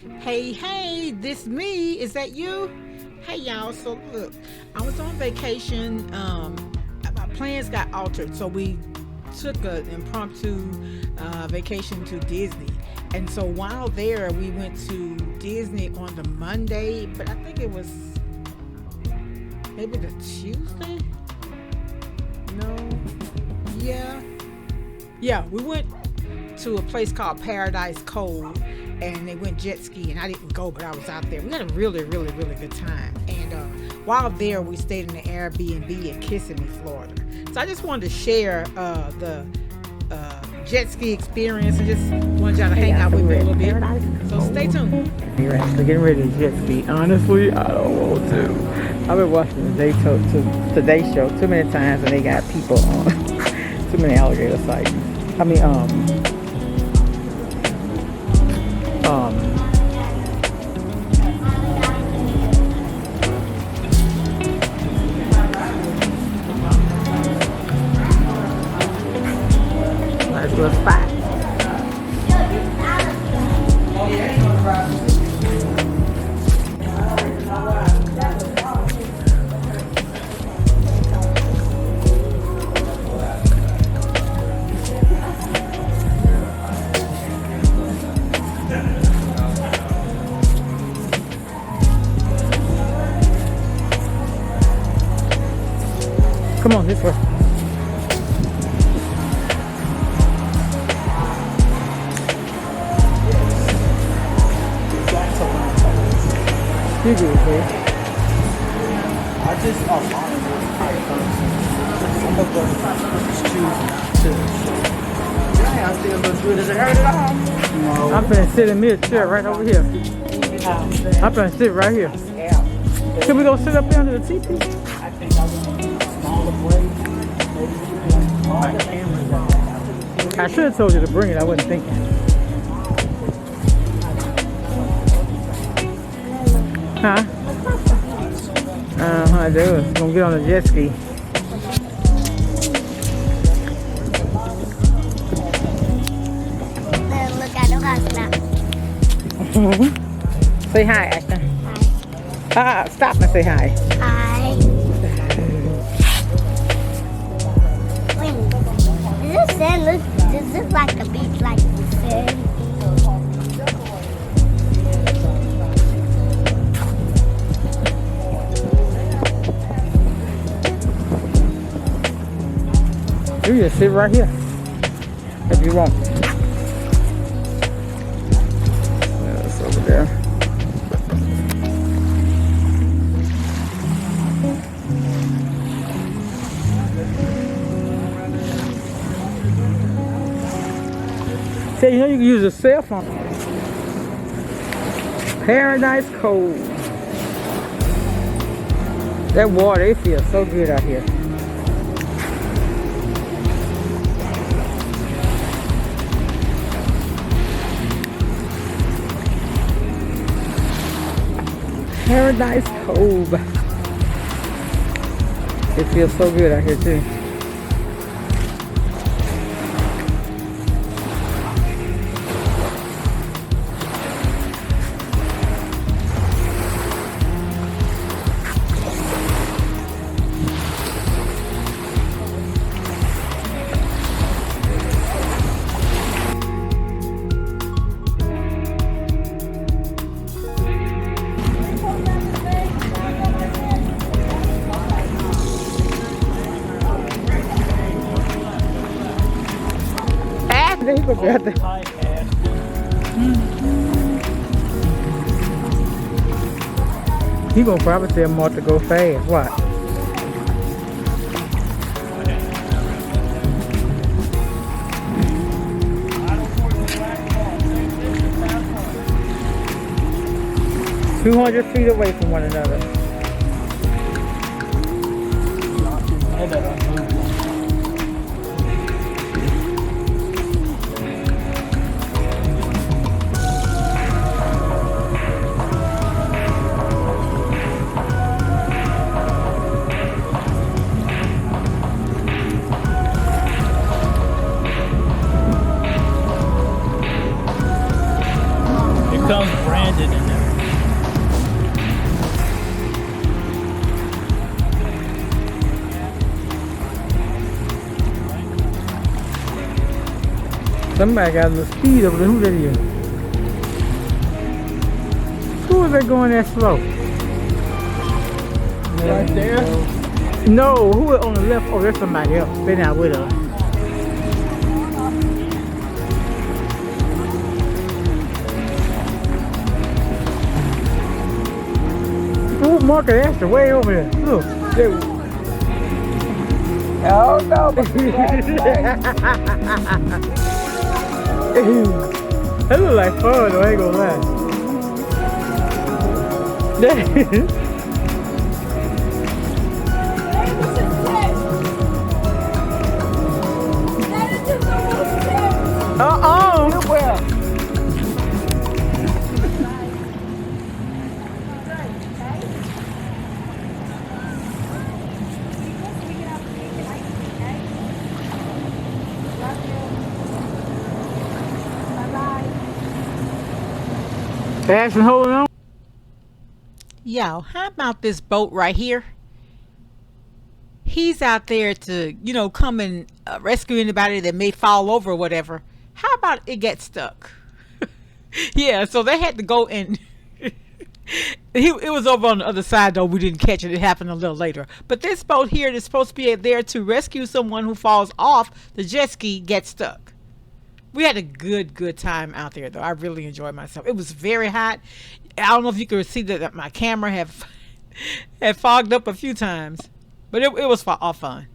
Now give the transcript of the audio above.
Hey, this me. Is that you? Hey, y'all. So look, I was on vacation. My plans got altered, so we took an impromptu vacation to Disney. And so while there, we went to Disney on the Monday, but I think it was maybe the Tuesday. No, yeah, yeah. We went to a place called Paradise Cove, and they went jet skiing. I didn't go, but I was out there. We had a really, really, really good time. And while there, we stayed in the Airbnb in Kissimmee, Florida. So I just wanted to share the jet ski experience and just wanted y'all to hang out with me a little bit. So stay tuned. You're actually getting ready to jet ski. Honestly, I don't want to. I've been watching the Today Show too many times, and they got people on too many alligator sightings. I mean, nice little spot. Come on, this way. You good, okay? I just I still look good. Does it hurt at all? No. I'm finna sit in me a chair right over here. I'm finna sit right here. Yeah. Can we go sit up there under the teepee? I think I want smaller blades. My camera's on. I should have told you to bring it. I wasn't thinking. Huh? I do. Gonna get on a jet ski. Look at the house now. Say hi, Ashton. Hi. Stop and say hi. Hi. Wait, does this sand look? Does this like the beach, like the sand? You just sit right here if you want. That's over there. So you know you can use a cell phone. Paradise Cove. That water, it feels so good out here. Paradise Cove. It feels so good out here too. He gonna be out there. He gonna probably tell Mark to go fast. What? "200 feet away from one another." Here comes Brandon. sitting in there. Somebody got a little speed over there. Who that is? Who is that going that slow? Right there. No, who is on the left? Oh, there's somebody else. They're not with us. Oh, Market Astor way over there. Look. Oh no, but That look like fun though, I ain't gonna lie. Uh-oh! well. Ashton holding on? Yo, how about this boat right here? He's out there to, you know, come and rescue anybody that may fall over or whatever. How about it get stuck? Yeah, so they had to go and it was over on the other side though. We didn't catch it. It happened a little later. But this boat here is supposed to be there to rescue someone who falls off the jet ski, gets stuck. We had a good time out there though. I really enjoyed myself. It was very hot. I don't know if you could see that my camera had fogged up a few times, but it was all fun.